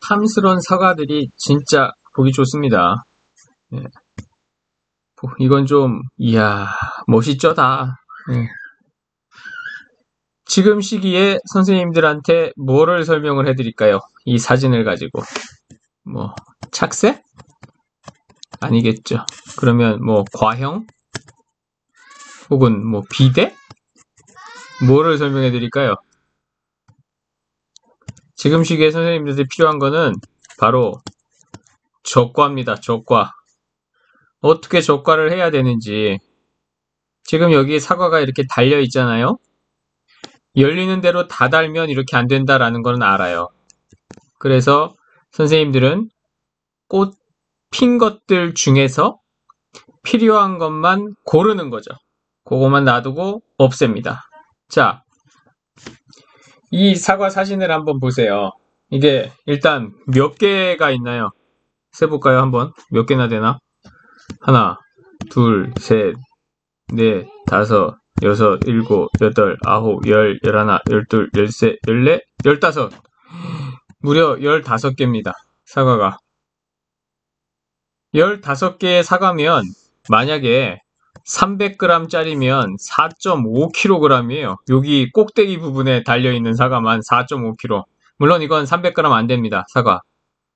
탐스러운 사과들이 진짜 보기 좋습니다. 예. 이건 좀, 이야, 멋있죠, 다. 예. 지금 시기에 선생님들한테 뭐를 설명을 해드릴까요? 이 사진을 가지고. 뭐, 착색? 아니겠죠. 그러면 뭐, 과형? 혹은 뭐, 비대? 뭐를 설명해드릴까요? 지금 시기에 선생님들한테 필요한 거는 바로 적과입니다. 적과. 어떻게 적과를 해야 되는지. 지금 여기 사과가 이렇게 달려 있잖아요. 열리는 대로 다 달면 이렇게 안 된다라는 건 알아요. 그래서 선생님들은 꽃 핀 것들 중에서 필요한 것만 고르는 거죠. 그거만 놔두고 없앱니다. 자, 이 사과 사진을 한번 보세요. 이게 일단 몇 개가 있나요? 세볼까요? 한번. 몇 개나 되나? 하나, 둘, 셋, 넷, 다섯, 여섯, 일곱, 여덟, 아홉, 열, 열하나, 열둘, 열셋, 열넷, 열다섯. 무려 15개입니다. 사과가. 15개의 사과면 만약에 300g짜리면 4.5kg이에요. 여기 꼭대기 부분에 달려있는 사과만 4.5kg. 물론 이건 300g 안 됩니다. 사과.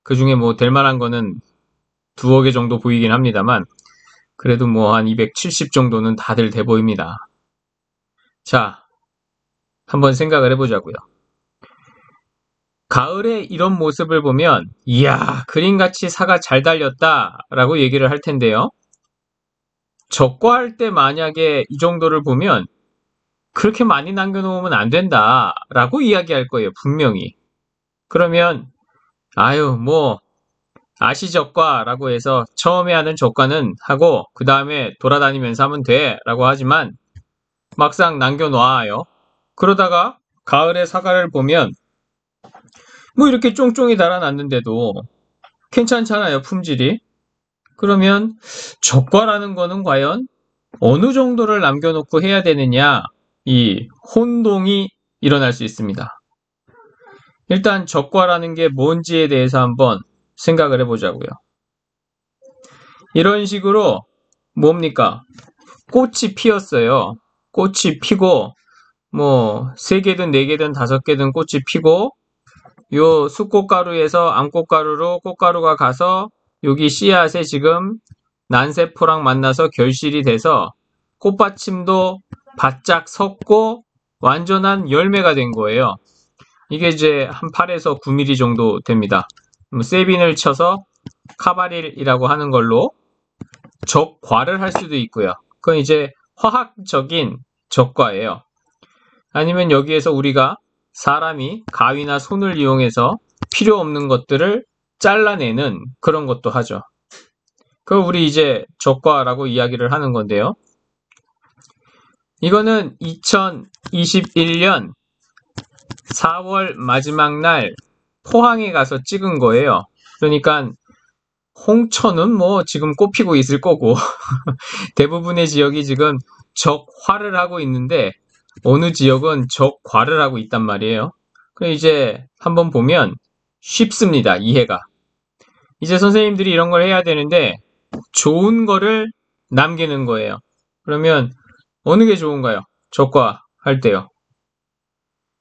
그 중에 뭐 될 만한 거는 두어 개 정도 보이긴 합니다만 그래도 뭐 한 270 정도는 다들 돼 보입니다. 자, 한번 생각을 해보자고요. 가을에 이런 모습을 보면 이야, 그림같이 사과 잘 달렸다 라고 얘기를 할 텐데요. 적과할 때 만약에 이 정도를 보면 그렇게 많이 남겨놓으면 안 된다 라고 이야기할 거예요. 분명히. 그러면 아유 뭐 아시적과 라고 해서 처음에 하는 적과는 하고 그 다음에 돌아다니면서 하면 돼 라고 하지만 막상 남겨놔요. 그러다가 가을에 사과를 보면 뭐 이렇게 쫑쫑이 달아났는데도 괜찮잖아요. 품질이. 그러면 적과라는 거는 과연 어느 정도를 남겨놓고 해야 되느냐, 이 혼동이 일어날 수 있습니다. 일단 적과라는 게 뭔지에 대해서 한번 생각을 해보자고요. 이런 식으로 뭡니까? 꽃이 피었어요. 꽃이 피고 뭐 3개든 4개든 5개든 꽃이 피고 요 수꽃가루에서 암꽃가루로 꽃가루가 가서 여기 씨앗에 지금 난세포랑 만나서 결실이 돼서 꽃받침도 바짝 섰고 완전한 열매가 된 거예요. 이게 이제 한 8에서 9mm 정도 됩니다. 세빈을 쳐서 카바릴이라고 하는 걸로 적과를 할 수도 있고요. 그건 이제 화학적인 적과예요. 아니면 여기에서 우리가 사람이 가위나 손을 이용해서 필요 없는 것들을 잘라내는 그런 것도 하죠. 그걸 우리 이제 적과라고 이야기를 하는 건데요. 이거는 2021년 4월 마지막 날 포항에 가서 찍은 거예요. 그러니까 홍천은 뭐 지금 꽃 피고 있을 거고 대부분의 지역이 지금 적화를 하고 있는데 어느 지역은 적과를 하고 있단 말이에요. 그럼 이제 한번 보면 쉽습니다. 이해가. 이제 선생님들이 이런 걸 해야 되는데 좋은 거를 남기는 거예요. 그러면 어느 게 좋은가요? 적과 할 때요.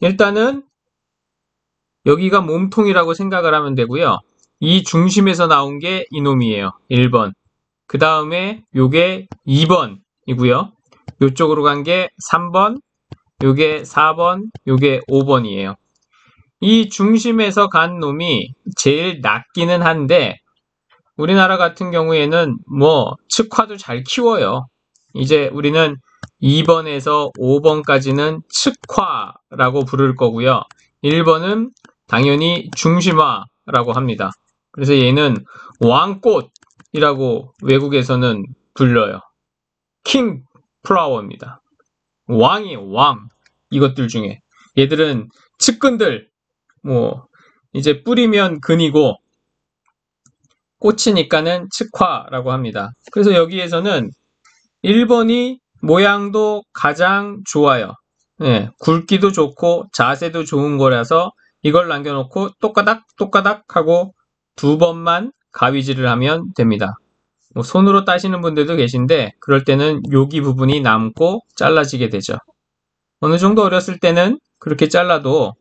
일단은 여기가 몸통이라고 생각을 하면 되고요. 이 중심에서 나온 게 이놈이에요. 1번. 그 다음에 요게 2번이고요. 요쪽으로 간 게 3번, 요게 4번, 요게 5번이에요. 이 중심에서 간 놈이 제일 낫기는 한데 우리나라 같은 경우에는 뭐 측화도 잘 키워요. 이제 우리는 2번에서 5번까지는 측화라고 부를 거고요. 1번은 당연히 중심화라고 합니다. 그래서 얘는 왕꽃이라고 외국에서는 불러요. 킹 플라워입니다. 왕이에요, 왕. 이것들 중에. 얘들은 측근들, 뭐, 이제 뿌리면 근이고, 꽃이니까는 측화라고 합니다. 그래서 여기에서는 1번이 모양도 가장 좋아요. 네, 굵기도 좋고, 자세도 좋은 거라서 이걸 남겨놓고 똑까닥 똑까닥 하고 2번만 가위질을 하면 됩니다. 뭐 손으로 따시는 분들도 계신데 그럴 때는 여기 부분이 남고 잘라지게 되죠. 어느 정도 어렸을 때는 그렇게 잘라도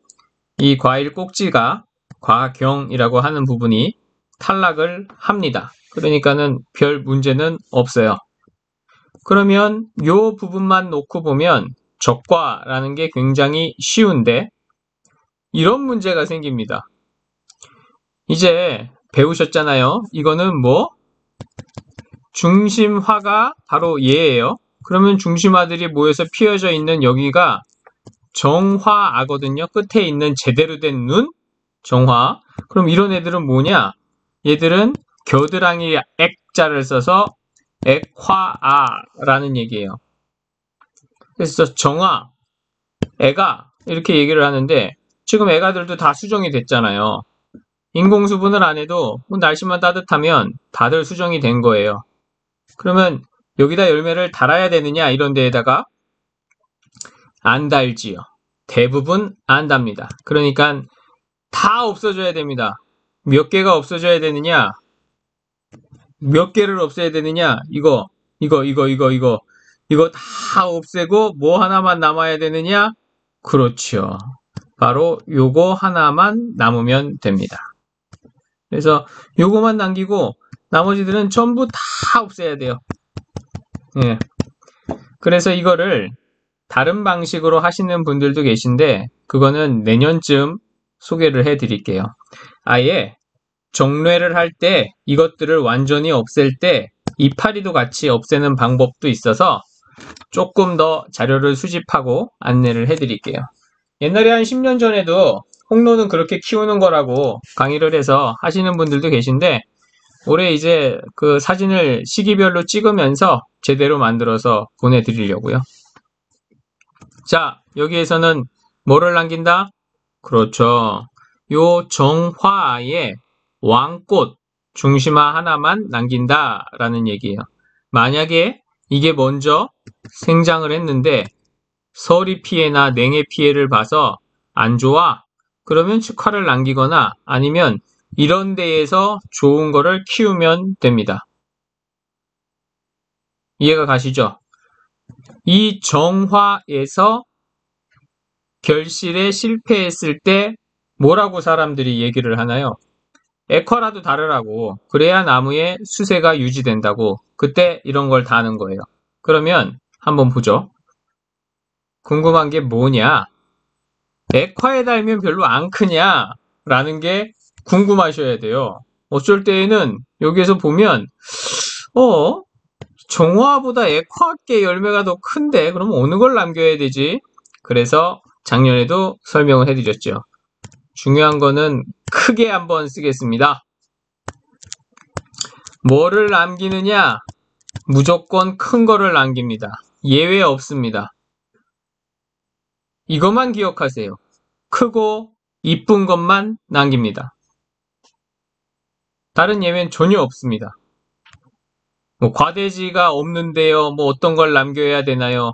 이 과일 꼭지가 과경이라고 하는 부분이 탈락을 합니다. 그러니까는 별 문제는 없어요. 그러면 이 부분만 놓고 보면 적과라는 게 굉장히 쉬운데 이런 문제가 생깁니다. 이제 배우셨잖아요. 이거는 뭐? 중심화가 바로 얘예요. 그러면 중심화들이 모여서 피어져 있는 여기가 정화아거든요. 끝에 있는 제대로 된 눈? 정화. 그럼 이런 애들은 뭐냐? 얘들은 겨드랑이 액자를 써서 액화아라는 얘기예요. 그래서 정화, 애가 이렇게 얘기를 하는데 지금 애가들도 다 수정이 됐잖아요. 인공수분을 안 해도 날씨만 따뜻하면 다들 수정이 된 거예요. 그러면 여기다 열매를 달아야 되느냐 이런 데에다가 안 달지요. 대부분 안 답니다. 그러니까 다 없어져야 됩니다. 몇 개가 없어져야 되느냐? 몇 개를 없애야 되느냐? 이거 다 없애고 뭐 하나만 남아야 되느냐? 그렇죠. 바로 요거 하나만 남으면 됩니다. 그래서 요거만 남기고 나머지들은 전부 다 없애야 돼요. 예. 그래서 이거를 다른 방식으로 하시는 분들도 계신데 그거는 내년쯤 소개를 해 드릴게요. 아예 정례를 할 때 이것들을 완전히 없앨 때 이파리도 같이 없애는 방법도 있어서 조금 더 자료를 수집하고 안내를 해 드릴게요. 옛날에 한 10년 전에도 홍로는 그렇게 키우는 거라고 강의를 해서 하시는 분들도 계신데 올해 이제 그 사진을 시기별로 찍으면서 제대로 만들어서 보내드리려고요. 자, 여기에서는 뭐를 남긴다? 그렇죠. 요 정화에 왕꽃 중심화 하나만 남긴다라는 얘기예요. 만약에 이게 먼저 생장을 했는데 서리 피해나 냉해 피해를 봐서 안 좋아? 그러면 축화를 남기거나 아니면 이런 데에서 좋은 거를 키우면 됩니다. 이해가 가시죠? 이 정화에서 결실에 실패했을 때 뭐라고 사람들이 얘기를 하나요? 액화라도 다르라고. 그래야 나무의 수세가 유지된다고. 그때 이런 걸 다는 거예요. 그러면 한번 보죠. 궁금한 게 뭐냐? 액화에 달면 별로 안 크냐? 라는 게 궁금하셔야 돼요. 어쩔 때에는 여기에서 보면 정화보다 액화계 열매가 더 큰데 그럼 어느 걸 남겨야 되지? 그래서 작년에도 설명을 해드렸죠. 중요한 거는 크게 한번 쓰겠습니다. 뭐를 남기느냐? 무조건 큰 거를 남깁니다. 예외 없습니다. 이것만 기억하세요. 크고 이쁜 것만 남깁니다. 다른 예외는 전혀 없습니다. 뭐 과대지가 없는데요. 뭐 어떤 걸 남겨야 되나요?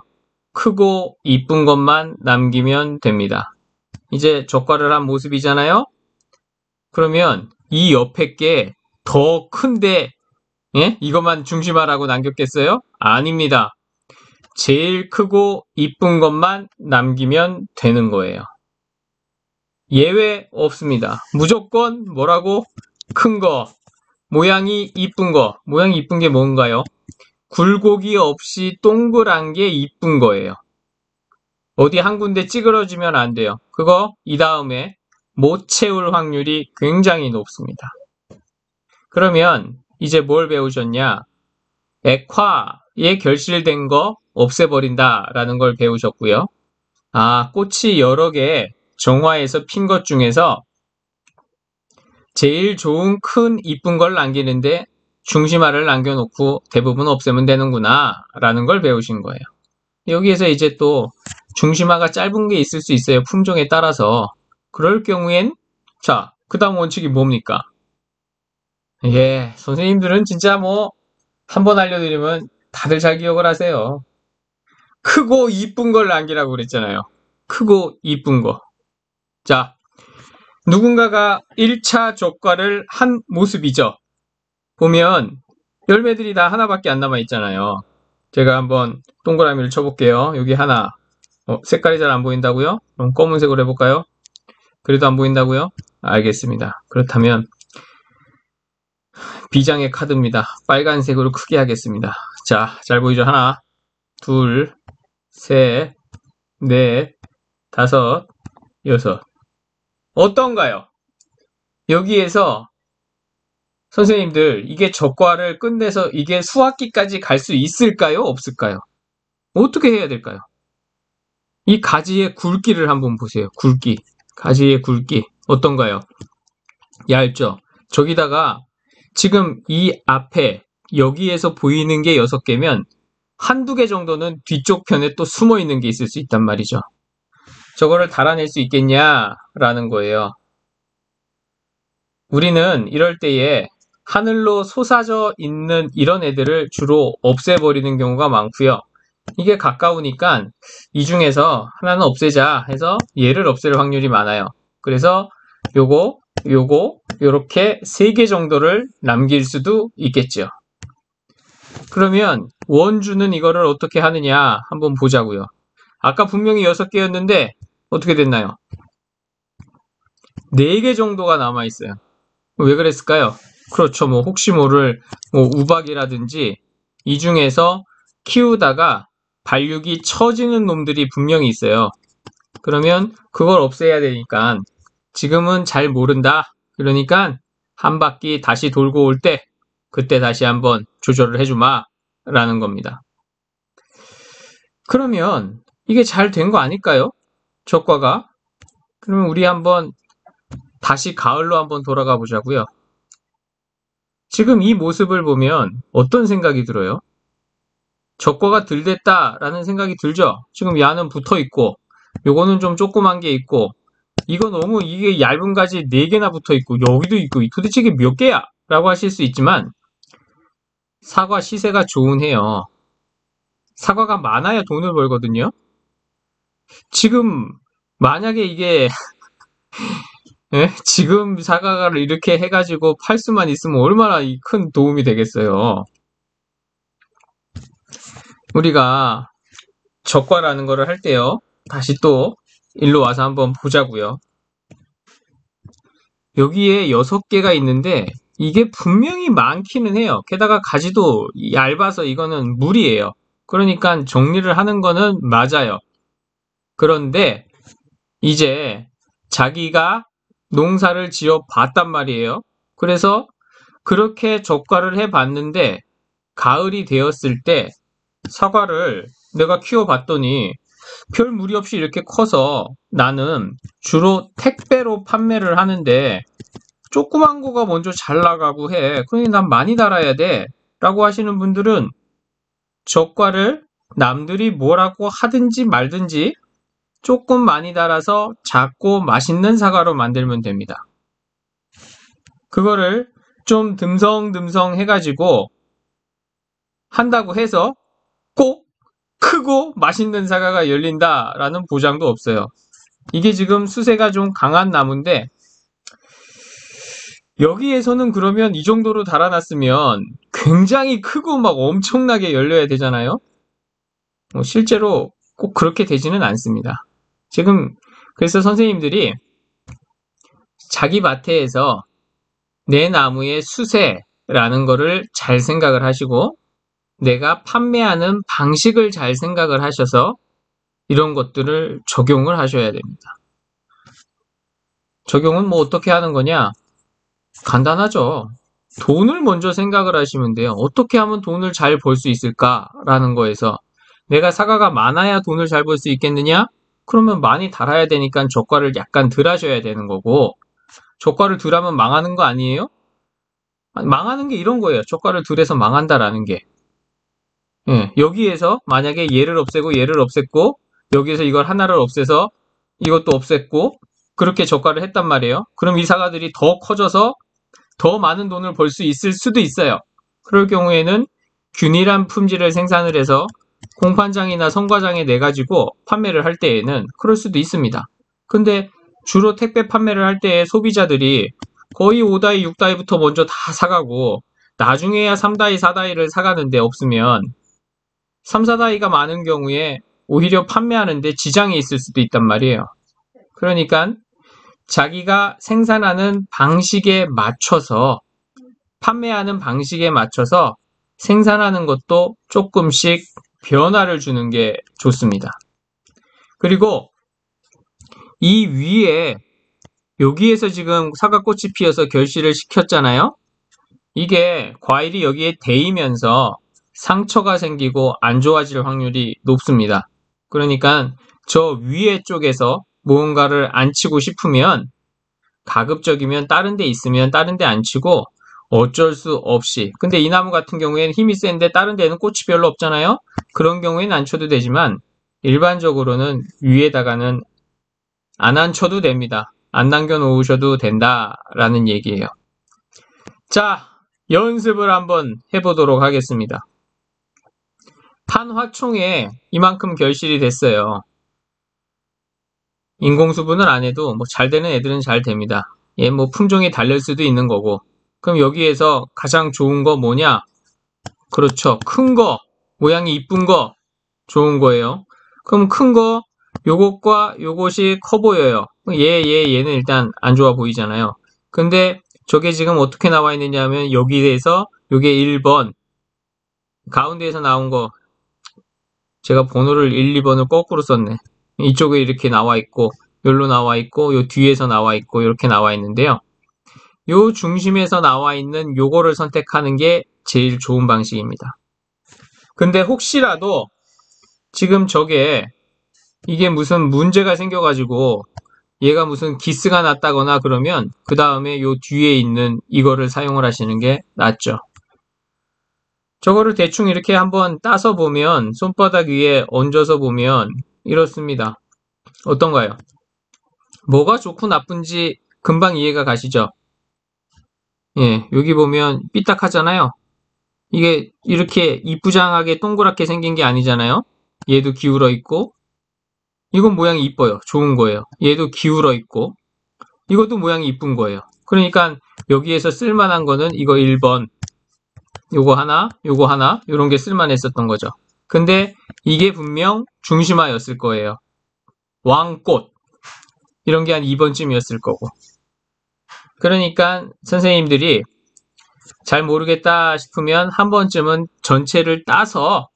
크고 이쁜 것만 남기면 됩니다. 이제 적과를 한 모습이잖아요. 그러면 이 옆에 게 더 큰데 이것만 중심하라고 남겼겠어요? 아닙니다. 제일 크고 이쁜 것만 남기면 되는 거예요. 예외 없습니다. 무조건 뭐라고? 큰 거, 모양이 이쁜 거. 모양이 이쁜 게 뭔가요? 굴곡이 없이 동그란 게 이쁜 거예요. 어디 한 군데 찌그러지면 안 돼요. 그거 이 다음에 못 채울 확률이 굉장히 높습니다. 그러면 이제 뭘 배우셨냐? 액화에 결실된 거 없애버린다 라는 걸 배우셨고요. 꽃이 여러 개 정화에서 핀 것 중에서 제일 좋은 큰 이쁜 걸 남기는데 중심화를 남겨놓고 대부분 없애면 되는구나 라는 걸 배우신 거예요. 여기에서 이제 또 중심화가 짧은 게 있을 수 있어요. 품종에 따라서. 그럴 경우엔 자, 그 다음 원칙이 뭡니까? 선생님들은 진짜 뭐 한 번 알려드리면 다들 잘 기억을 하세요. 크고 이쁜 걸 남기라고 그랬잖아요. 크고 이쁜 거. 자, 누군가가 1차 적과를 한 모습이죠. 보면 열매들이 다 하나밖에 안 남아 있잖아요. 제가 한번 동그라미를 쳐볼게요. 여기 하나. 색깔이 잘 안 보인다고요? 그럼 검은색으로 해볼까요? 그래도 안 보인다고요? 알겠습니다. 그렇다면 비장의 카드입니다. 빨간색으로 크게 하겠습니다. 자, 잘 보이죠? 하나, 둘, 셋, 넷, 다섯, 여섯. 어떤가요? 여기에서 선생님들 이게 적과를 끝내서 이게 수학기까지 갈 수 있을까요? 없을까요? 어떻게 해야 될까요? 이 가지의 굵기를 한번 보세요. 굵기. 가지의 굵기. 어떤가요? 얇죠? 저기다가 지금 이 앞에 여기에서 보이는 게 6개면 한두 개 정도는 뒤쪽 편에 또 숨어 있는 게 있을 수 있단 말이죠. 저거를 달아낼 수 있겠냐라는 거예요. 우리는 이럴 때에 하늘로 솟아져 있는 이런 애들을 주로 없애버리는 경우가 많고요. 이게 가까우니까 이 중에서 하나는 없애자 해서 얘를 없앨 확률이 많아요. 그래서 요거, 요렇게 3개 정도를 남길 수도 있겠죠. 그러면 원주는 이거를 어떻게 하느냐 한번 보자고요. 아까 분명히 6개였는데 어떻게 됐나요? 4개 정도가 남아있어요. 왜 그랬을까요? 그렇죠. 뭐 혹시 모를 우박이라든지 이 중에서 키우다가 발육이 처지는 놈들이 분명히 있어요. 그러면 그걸 없애야 되니까 지금은 잘 모른다. 그러니까 한 바퀴 다시 돌고 올 때 그때 다시 한번 조절을 해주마 라는 겁니다. 그러면 이게 잘 된 거 아닐까요? 적과가. 그러면 우리 한번 다시 가을로 한번 돌아가 보자고요. 지금 이 모습을 보면 어떤 생각이 들어요? 적과가 덜 됐다라는 생각이 들죠? 지금 야는 붙어 있고 요거는 좀 조그만 게 있고 이거 너무 이게 얇은 가지 4개나 붙어 있고 여기도 있고 도대체 이게 몇 개야? 라고 하실 수 있지만 사과 시세가 좋은 해요. 사과가 많아야 돈을 벌거든요. 지금 만약에 이게 예? 지금 사과를 이렇게 해가지고 팔 수만 있으면 얼마나 큰 도움이 되겠어요. 우리가 적과라는 거를 할 때요. 다시 또 일로 와서 한번 보자고요. 여기에 6개가 있는데 이게 분명히 많기는 해요. 게다가 가지도 얇아서 이거는 무리예요. 그러니까 정리를 하는 거는 맞아요. 그런데 이제 자기가 농사를 지어 봤단 말이에요. 그래서 그렇게 적과를 해 봤는데 가을이 되었을 때 사과를 내가 키워 봤더니 별 무리 없이 이렇게 커서 나는 주로 택배로 판매를 하는데 조그만 거가 먼저 잘 나가고 해. 그러니 난 많이 달아야 돼. 라고 하시는 분들은 적과를 남들이 뭐라고 하든지 말든지 조금 많이 달아서 작고 맛있는 사과로 만들면 됩니다. 그거를 좀 듬성듬성 해가지고 한다고 해서 꼭 크고 맛있는 사과가 열린다라는 보장도 없어요. 이게 지금 수세가 좀 강한 나무인데 여기에서는 그러면 이 정도로 달아놨으면 굉장히 크고 막 엄청나게 열려야 되잖아요. 실제로 꼭 그렇게 되지는 않습니다. 지금 그래서 선생님들이 자기 밭에서 내 나무의 수세라는 거를 잘 생각을 하시고 내가 판매하는 방식을 잘 생각을 하셔서 이런 것들을 적용을 하셔야 됩니다. 적용은 뭐 어떻게 하는 거냐? 간단하죠. 돈을 먼저 생각을 하시면 돼요. 어떻게 하면 돈을 잘 벌 수 있을까라는 거에서 내가 사과가 많아야 돈을 잘 벌 수 있겠느냐? 그러면 많이 달아야 되니까 적과를 약간 덜 하셔야 되는 거고 적과를 덜 하면 망하는 거 아니에요? 망하는 게 이런 거예요. 적과를 덜 해서 망한다라는 게. 예, 여기에서 만약에 얘를 없애고 얘를 없앴고 여기에서 이걸 하나를 없애서 이것도 없앴고 그렇게 적과를 했단 말이에요. 그럼 이 사과들이 더 커져서 더 많은 돈을 벌 수 있을 수도 있어요. 그럴 경우에는 균일한 품질을 생산을 해서 공판장이나 성과장에 내가지고 판매를 할 때에는 그럴 수도 있습니다. 근데 주로 택배 판매를 할 때 소비자들이 거의 5다이, 6다이부터 먼저 다 사가고 나중에야 3다이, 4다이를 사가는데 없으면 3, 4다이가 많은 경우에 오히려 판매하는데 지장이 있을 수도 있단 말이에요. 그러니까 자기가 생산하는 방식에 맞춰서 판매하는 방식에 맞춰서 생산하는 것도 조금씩 변화를 주는 게 좋습니다. 그리고 이 위에 여기에서 지금 사과꽃이 피어서 결실을 시켰잖아요. 이게 과일이 여기에 데이면서 상처가 생기고 안 좋아질 확률이 높습니다. 그러니까 저 위에 쪽에서 무언가를 안 치고 싶으면 가급적이면 다른 데 있으면 다른 데 안 치고 어쩔 수 없이, 근데 이 나무 같은 경우에는 힘이 센데 다른 데는 꽃이 별로 없잖아요. 그런 경우에는 안 쳐도 되지만 일반적으로는 위에다가는 안 쳐도 됩니다. 안 남겨 놓으셔도 된다라는 얘기예요. 자, 연습을 한번 해보도록 하겠습니다. 한 화총에 이만큼 결실이 됐어요. 인공수분을 안 해도 뭐 잘 되는 애들은 잘 됩니다. 예, 뭐 품종이 다를 수도 있는 거고. 그럼 여기에서 가장 좋은 거 뭐냐? 그렇죠. 큰 거, 모양이 이쁜 거 좋은 거예요. 그럼 큰 거, 요것과 요것이 커 보여요. 얘는 일단 안 좋아 보이잖아요. 근데 저게 지금 어떻게 나와 있느냐 하면 여기에서 요게 1번, 가운데에서 나온 거 제가 번호를 1, 2번을 거꾸로 썼네. 이쪽에 이렇게 나와 있고 여기로 나와 있고 요 뒤에서 나와 있고 이렇게 나와 있는데요. 요 중심에서 나와 있는 요거를 선택하는 게 제일 좋은 방식입니다. 근데 혹시라도 지금 저게 이게 무슨 문제가 생겨가지고 얘가 무슨 기스가 났다거나 그러면 그 다음에 요 뒤에 있는 이거를 사용을 하시는 게 낫죠. 저거를 대충 이렇게 한번 따서 보면 손바닥 위에 얹어서 보면 이렇습니다. 어떤가요? 뭐가 좋고 나쁜지 금방 이해가 가시죠? 예, 여기 보면 삐딱하잖아요. 이게 이렇게 이쁘장하게 동그랗게 생긴 게 아니잖아요. 얘도 기울어 있고 이건 모양이 이뻐요. 좋은 거예요. 얘도 기울어 있고 이것도 모양이 이쁜 거예요. 그러니까 여기에서 쓸만한 거는 이거 1번 요거 하나 요런 게 쓸만했었던 거죠. 근데 이게 분명 중심화였을 거예요. 왕꽃 이런 게 한 2번쯤이었을 거고. 그러니까 선생님들이 잘 모르겠다 싶으면 한 번쯤은 전체를 따서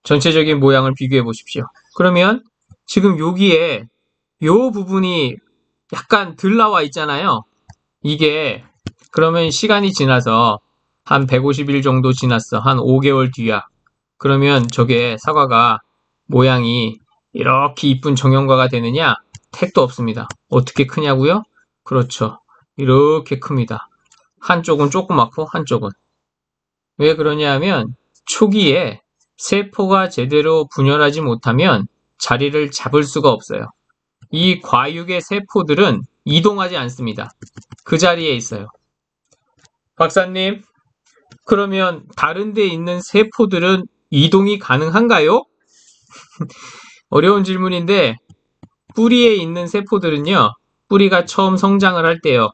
전체적인 모양을 비교해 보십시오. 그러면 지금 여기에 요 부분이 약간 덜 나와 있잖아요. 이게 그러면 시간이 지나서 한 150일 정도 지났어. 한 5개월 뒤야. 그러면 저게 사과가 모양이 이렇게 이쁜 정형과가 되느냐? 택도 없습니다. 어떻게 크냐고요? 그렇죠. 이렇게 큽니다. 한쪽은 조그맣고 한쪽은. 왜 그러냐 하면 초기에 세포가 제대로 분열하지 못하면 자리를 잡을 수가 없어요. 이 과육의 세포들은 이동하지 않습니다. 그 자리에 있어요. 박사님, 그러면 다른 데 있는 세포들은 이동이 가능한가요? 어려운 질문인데 뿌리에 있는 세포들은요. 뿌리가 처음 성장을 할 때요.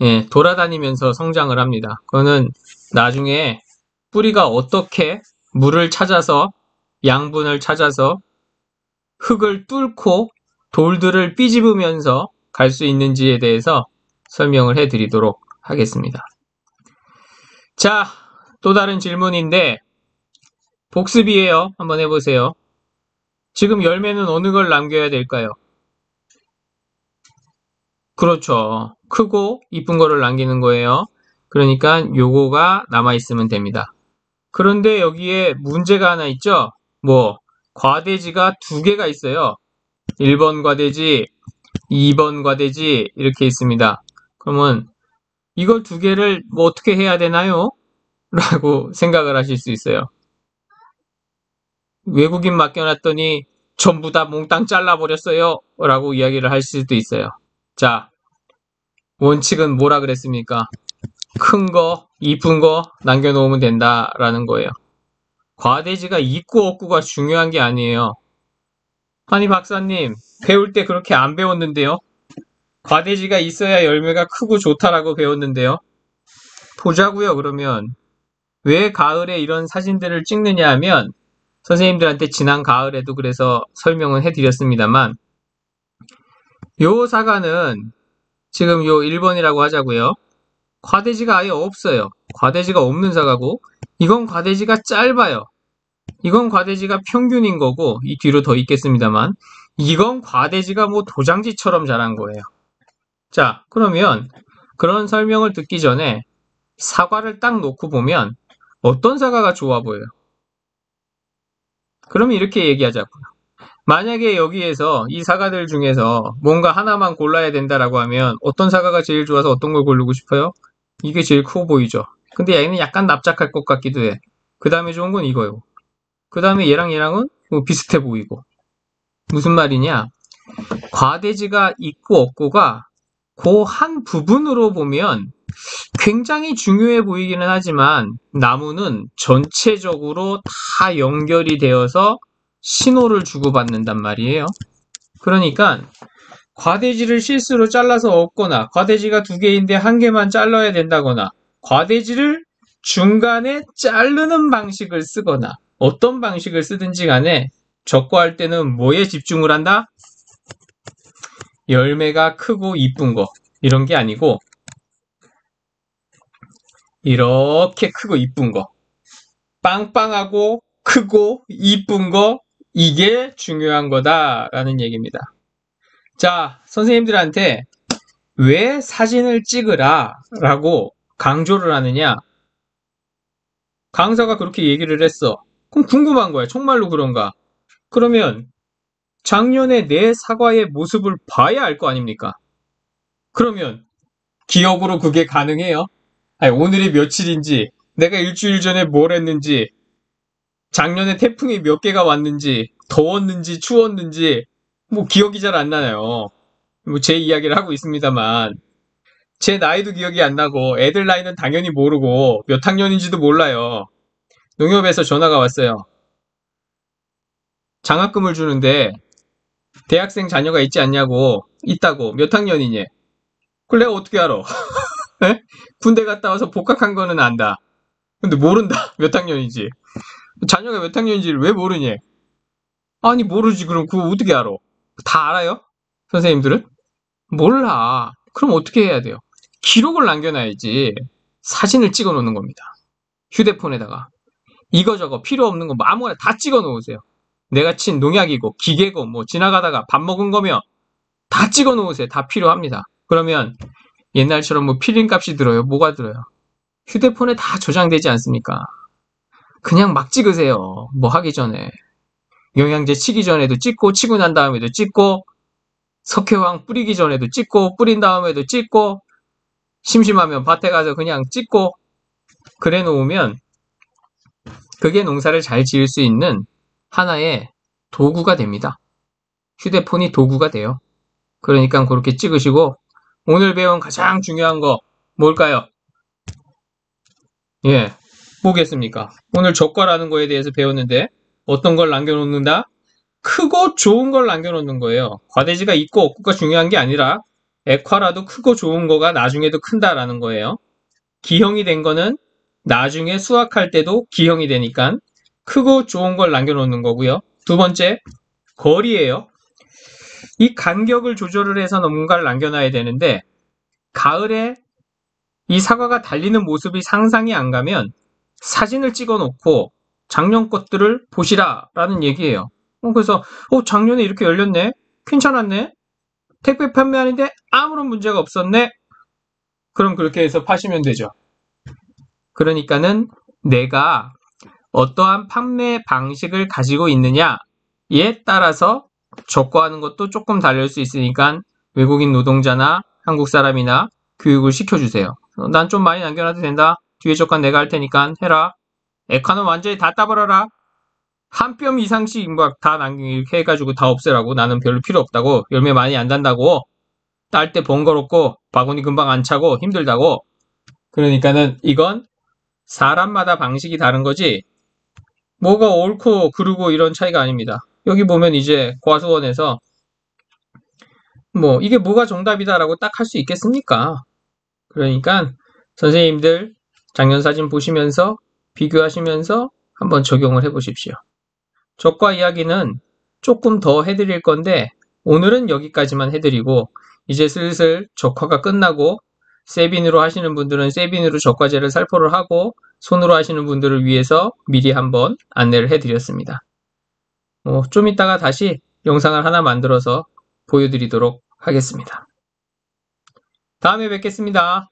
예, 돌아다니면서 성장을 합니다. 그거는 나중에 뿌리가 어떻게 물을 찾아서 양분을 찾아서 흙을 뚫고 돌들을 삐집으면서 갈 수 있는지에 대해서 설명을 해드리도록 하겠습니다. 자, 또 다른 질문인데 복습이에요. 한번 해보세요. 지금 열매는 어느 걸 남겨야 될까요? 그렇죠. 크고 이쁜 거를 남기는 거예요. 그러니까 요거가 남아있으면 됩니다. 그런데 여기에 문제가 하나 있죠? 뭐 과대지가 두 개가 있어요. 1번 과대지, 2번 과대지 이렇게 있습니다. 그러면 이걸 두 개를 뭐 어떻게 해야 되나요? 라고 생각을 하실 수 있어요. 외국인 맡겨놨더니 전부 다 몽땅 잘라버렸어요. 라고 이야기를 할 수도 있어요. 자, 원칙은 뭐라 그랬습니까? 큰 거, 이쁜 거 남겨놓으면 된다라는 거예요. 과대지가 있고 없고가 중요한 게 아니에요. 아니 박사님, 배울 때 그렇게 안 배웠는데요. 과대지가 있어야 열매가 크고 좋다라고 배웠는데요. 보자고요. 그러면 왜 가을에 이런 사진들을 찍느냐 하면 선생님들한테 지난 가을에도 그래서 설명을 해드렸습니다만 요 사과는 지금 요 1번이라고 하자고요. 과대지가 아예 없어요. 과대지가 없는 사과고 이건 과대지가 짧아요. 이건 과대지가 평균인 거고 이 뒤로 더 있겠습니다만 이건 과대지가 뭐 도장지처럼 자란 거예요. 자, 그러면 그런 설명을 듣기 전에 사과를 딱 놓고 보면 어떤 사과가 좋아 보여요? 그러면 이렇게 얘기하자고요. 만약에 여기에서 이 사과들 중에서 뭔가 하나만 골라야 된다라고 하면 어떤 사과가 제일 좋아서 어떤 걸 고르고 싶어요? 이게 제일 커 보이죠? 근데 얘는 약간 납작할 것 같기도 해. 그 다음에 좋은 건 이거예요. 그 다음에 얘랑은 뭐 비슷해 보이고. 무슨 말이냐? 과대지가 있고 없고가 그 한 부분으로 보면 굉장히 중요해 보이기는 하지만 나무는 전체적으로 다 연결이 되어서 신호를 주고받는단 말이에요. 그러니까 과대지를 실수로 잘라서 없거나 과대지가 두 개인데 한 개만 잘라야 된다거나 과대지를 중간에 자르는 방식을 쓰거나 어떤 방식을 쓰든지 간에 적과할 때는 뭐에 집중을 한다? 열매가 크고 이쁜 거 이런 게 아니고 이렇게 크고 이쁜 거 빵빵하고 크고 이쁜 거 이게 중요한 거다라는 얘기입니다. 자, 선생님들한테 왜 사진을 찍으라 라고 강조를 하느냐? 강사가 그렇게 얘기를 했어. 그럼 궁금한 거야. 정말로 그런가? 그러면 작년에 내 사과의 모습을 봐야 알 거 아닙니까? 그러면 기억으로 그게 가능해요? 아니, 오늘이 며칠인지, 내가 일주일 전에 뭘 했는지, 작년에 태풍이 몇 개가 왔는지, 더웠는지, 추웠는지, 뭐 기억이 잘 안 나요. 뭐 제 이야기를 하고 있습니다만, 제 나이도 기억이 안 나고, 애들 나이는 당연히 모르고, 몇 학년인지도 몰라요. 농협에서 전화가 왔어요. 장학금을 주는데, 대학생 자녀가 있지 않냐고, 있다고, 몇 학년이니? 그걸 내가 어떻게 알아? 에? 군대 갔다 와서 복학한 거는 안다. 근데 모른다. 몇 학년인지. 자녀가 몇 학년인지를 왜 모르니? 아니, 모르지. 그럼 그거 어떻게 알아? 다 알아요? 선생님들은? 몰라. 그럼 어떻게 해야 돼요? 기록을 남겨놔야지. 사진을 찍어 놓는 겁니다. 휴대폰에다가. 이거저거 필요 없는 거 뭐 아무거나 다 찍어 놓으세요. 내가 친 농약이고 기계고 뭐 지나가다가 밥 먹은 거면 다 찍어 놓으세요. 다 필요합니다. 그러면 옛날처럼 뭐 필름값이 들어요? 뭐가 들어요? 휴대폰에 다 저장되지 않습니까? 그냥 막 찍으세요. 뭐 하기 전에. 영양제 치기 전에도 찍고, 치고 난 다음에도 찍고, 석회왕 뿌리기 전에도 찍고, 뿌린 다음에도 찍고, 심심하면 밭에 가서 그냥 찍고, 그래 놓으면 그게 농사를 잘 지을 수 있는 하나의 도구가 됩니다. 휴대폰이 도구가 돼요. 그러니까 그렇게 찍으시고, 오늘 배운 가장 중요한 거 뭘까요? 예, 뭐겠습니까? 오늘 적과라는 거에 대해서 배웠는데 어떤 걸 남겨놓는다? 크고 좋은 걸 남겨놓는 거예요. 과대지가 있고 없고가 중요한 게 아니라 액화라도 크고 좋은 거가 나중에도 큰다라는 거예요. 기형이 된 거는 나중에 수확할 때도 기형이 되니까 크고 좋은 걸 남겨놓는 거고요. 두 번째, 거리예요. 이 간격을 조절을 해서 뭔가를 남겨놔야 되는데 가을에 이 사과가 달리는 모습이 상상이 안 가면 사진을 찍어 놓고 작년 것들을 보시라 라는 얘기예요. 그래서 작년에 이렇게 열렸네? 괜찮았네? 택배 판매하는데 아무런 문제가 없었네? 그럼 그렇게 해서 파시면 되죠. 그러니까는 내가 어떠한 판매 방식을 가지고 있느냐에 따라서 적과하는 것도 조금 다를 수 있으니까 외국인 노동자나 한국 사람이나 교육을 시켜주세요. 난 좀 많이 남겨놔도 된다. 뒤에 적과 내가 할 테니까 해라. 액화는 완전히 다 따버려라. 한 뼘 이상씩 막 다 이렇게 해가지고 다 없애라고. 나는 별로 필요 없다고. 열매 많이 안 단다고. 딸 때 번거롭고 바구니 금방 안 차고 힘들다고. 그러니까는 이건 사람마다 방식이 다른 거지 뭐가 옳고 그르고 이런 차이가 아닙니다. 여기 보면 이제 과수원에서 뭐 이게 뭐가 정답이다라고 딱 할 수 있겠습니까? 그러니까 선생님들 작년 사진 보시면서 비교하시면서 한번 적용을 해보십시오. 적과 이야기는 조금 더 해드릴 건데 오늘은 여기까지만 해드리고 이제 슬슬 적화가 끝나고 세빈으로 하시는 분들은 세빈으로 적과제를 살포를 하고 손으로 하시는 분들을 위해서 미리 한번 안내를 해드렸습니다. 좀 이따가 다시 영상을 하나 만들어서 보여드리도록 하겠습니다. 다음에 뵙겠습니다.